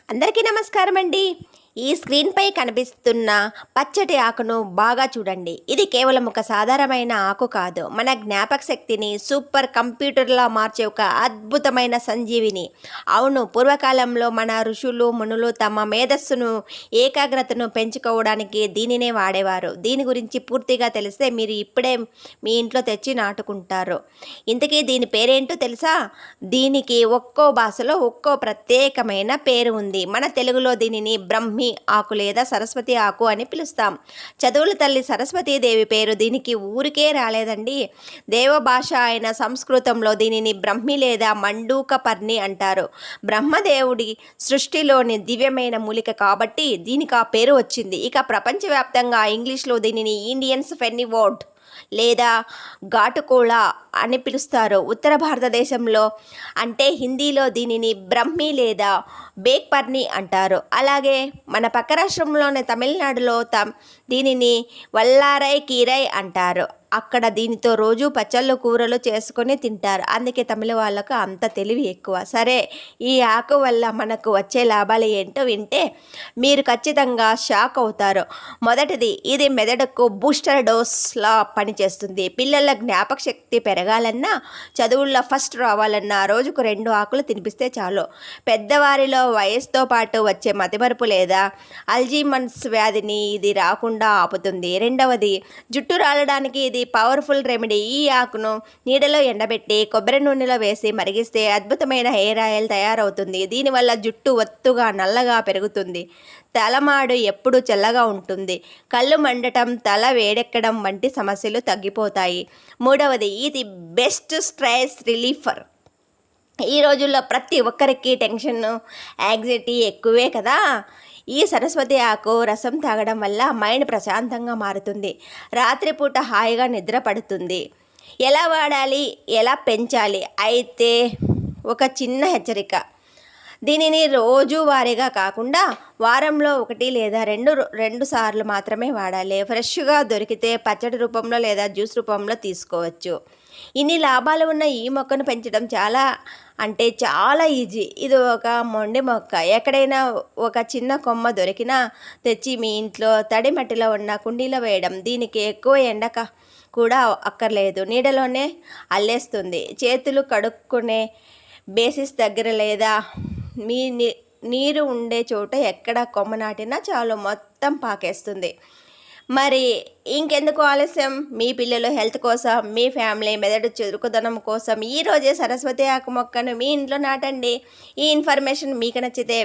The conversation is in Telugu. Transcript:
అందరికీ నమస్కారం అండి. ఈ స్క్రీన్పై కనిపిస్తున్న పచ్చటి ఆకును బాగా చూడండి. ఇది కేవలం ఒక సాధారణమైన ఆకు కాదు, మన జ్ఞాపక శక్తిని సూపర్ కంప్యూటర్లా మార్చే ఒక అద్భుతమైన సంజీవిని. అవును, పూర్వకాలంలో మన ఋషులు మునులు తమ మేధస్సును ఏకాగ్రతను పెంచుకోవడానికి దీనినే వాడేవారు. దీని గురించి పూర్తిగా తెలిస్తే మీరు ఇప్పుడే మీ ఇంట్లో తెచ్చి నాటుకుంటారు. ఇంతకీ దీని పేరేంటో తెలుసా? దీనికి ఒక్కో భాషలో ఒక్కో ప్రత్యేకమైన పేరు ఉంది. మన తెలుగులో దీనిని బ్రహ్మి ఆకు లేదా సరస్వతి ఆకు అని పిలుస్తాం. చదువుల తల్లి సరస్వతీదేవి పేరు దీనికి ఊరికే రాలేదండి. దేవభాష అయిన సంస్కృతంలో దీనిని బ్రహ్మి లేదా మండూకపర్ణి అంటారు. బ్రహ్మదేవుడి సృష్టిలోని దివ్యమైన మూలిక కాబట్టి దీనికి ఆ పేరు వచ్చింది. ఇక ప్రపంచవ్యాప్తంగా ఇంగ్లీష్లో దీనిని ఇండియన్స్ ఫెన్నివోర్డ్ లేదా ఘాటుకోళ అని పిలుస్తారు. ఉత్తర భారతదేశంలో అంటే హిందీలో దీనిని బ్రహ్మి లేదా బేక్పర్ని అంటారు. అలాగే మన పక్క రాష్ట్రంలోని తమిళనాడులో దీనిని వల్లారై కీరై అంటారు. అక్కడ దీనితో రోజు పచ్చళ్ళు కూరలు చేసుకొని తింటారు. అందుకే తమిళ వాళ్ళకు అంత తెలివి ఎక్కువ. సరే, ఈ ఆకు వల్ల మనకు వచ్చే లాభాలు ఏంటో వింటే మీరు ఖచ్చితంగా షాక్ అవుతారు. మొదటిది, ఇది మెదడుకు బూస్టర్ డోస్లా పనిచేస్తుంది. పిల్లల జ్ఞాపక శక్తి పెరగాలన్నా, చదువుల్లో ఫస్ట్ రావాలన్నా రోజుకు 2 ఆకులు తినిపిస్తే చాలు. పెద్దవారిలో వయసుతో పాటు వచ్చే మతిమరుపు లేదా అల్జీమర్స్ వ్యాధిని ఇది రాకుండా ఆపుతుంది. రెండవది, జుట్టు రాలడానికి ఇది పవర్ఫుల్ రెమెడీ. ఈ ఆకును నీడలో ఎండబెట్టి కొబ్బరి నూనెలో వేసి మరిగిస్తే అద్భుతమైన హెయిర్ ఆయిల్ తయారవుతుంది. దీనివల్ల జుట్టు ఒత్తుగా నల్లగా పెరుగుతుంది. తలమాడు ఎప్పుడు చల్లగా ఉంటుంది. కళ్ళు మండటం, తల వేడెక్కడం వంటి సమస్యలు తగ్గిపోతాయి. మూడవది, ఇది బెస్ట్ స్ట్రెస్ రిలీఫర్. ఈ రోజుల్లో ప్రతి ఒక్కరికి టెన్షన్, యాంగ్జైటీ ఎక్కువే కదా. ఈ సరస్వతి ఆకు రసం తాగడం వల్ల మైండ్ ప్రశాంతంగా మారుతుంది. రాత్రిపూట హాయిగా నిద్ర పడుతుంది. ఎలా వాడాలి, ఎలా పెంచాలి? అయితే ఒక చిన్న హెచ్చరిక. దీనిని రోజువారీగా కాకుండా వారంలో 1 లేదా 2 సార్లు మాత్రమే వాడాలి. ఫ్రెష్గా దొరికితే పచ్చడి రూపంలో లేదా జ్యూస్ రూపంలో తీసుకోవచ్చు. ఇన్ని లాభాలు ఉన్న ఈ మొక్కను పెంచడం చాలా ఈజీ. ఇది ఒక మొండి మొక్క. ఎక్కడైనా ఒక చిన్న కొమ్మ దొరికినా తెచ్చి మీ ఇంట్లో తడి మట్టిలో ఉన్న కుండీలో వేయడం. దీనికి ఎక్కువ ఎండక కూడా అక్కర్లేదు. నీడలోనే అల్లేస్తుంది. చేతులు కడుక్కునే బేసిస్ దగ్గర లేదా మీ నీరు ఉండే చోట ఎక్కడ కొమ్మ నాటినా చాలు, మొత్తం పాకేస్తుంది. మరి ఇంకెందుకు ఆలస్యం? మీ పిల్లల హెల్త్ కోసం, మీ ఫ్యామిలీ మెదడు చురుకుదనం కోసం ఈరోజే సరస్వతి ఆకు మొక్కను మీ ఇంట్లో నాటండి. ఈ ఇన్ఫర్మేషన్ మీకు నచ్చితే